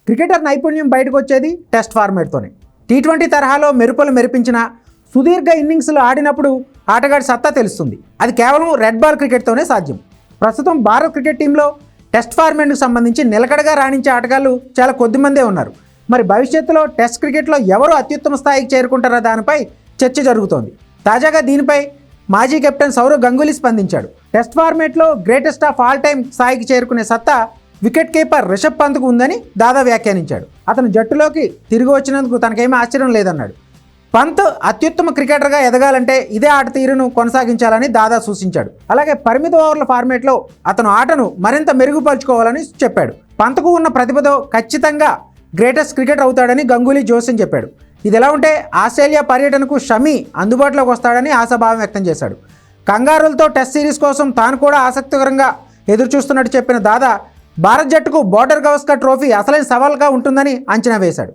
Cricketer నైపుణ్యం బయటకు వచ్చేది టెస్ట్ ఫార్మాట్తోనే. టీ20 తరహాలో మెరుపులు మెరిపించిన సుదీర్ఘ ఇన్నింగ్స్లు ఆడినప్పుడు ఆటగాడి సత్తా తెలుస్తుంది. అది కేవలం రెడ్ బాల్ క్రికెట్తోనే సాధ్యం. ప్రస్తుతం భారత క్రికెట్ టీంలో టెస్ట్ ఫార్మాట్కు సంబంధించి నిలకడగా రాణించే ఆటగాళ్లు చాలా కొద్దిమందే ఉన్నారు. మరి భవిష్యత్తులో టెస్ట్ క్రికెట్లో ఎవరు అత్యుత్తమ స్థాయికి చేరుకుంటారో దానిపై చర్చ జరుగుతోంది. తాజాగా దీనిపై మాజీ కెప్టెన్ సౌరవ్ గంగూలీ స్పందించాడు. టెస్ట్ ఫార్మాట్లో గ్రేటెస్ట్ ఆఫ్ ఆల్ టైమ్ స్థాయికి చేరుకునే సత్తా వికెట్ కీపర్ రిషబ్ పంత్కు ఉందని దాదా వ్యాఖ్యానించాడు. అతను జట్టులోకి తిరిగి వచ్చినందుకు తనకేమీ ఆశ్చర్యం లేదన్నాడు. పంత్ అత్యుత్తమ క్రికెటర్గా ఎదగాలంటే ఇదే ఆట తీరును కొనసాగించాలని దాదా సూచించాడు. అలాగే పరిమిత ఓవర్ల ఫార్మేట్లో అతను ఆటను మరింత మెరుగుపరుచుకోవాలని చెప్పాడు. పంత్కు ఉన్న ప్రతిభతో ఖచ్చితంగా గ్రేటెస్ట్ క్రికెటర్ అవుతాడని గంగూలీ జోస్యం చెప్పాడు. ఇది ఎలా ఉంటే ఆస్ట్రేలియా పర్యటనకు షమి అందుబాటులోకి వస్తాడని ఆశాభావం వ్యక్తం చేశాడు. కంగారులతో టెస్ట్ సిరీస్ కోసం తాను కూడా ఆసక్తికరంగా ఎదురుచూస్తున్నట్టు చెప్పిన దాదా భారత్ జట్టుకు బోర్డర్ గవస్కర్ ట్రోఫీ అసలైన సవాల్గా ఉంటుందని అంచనా వేశాడు.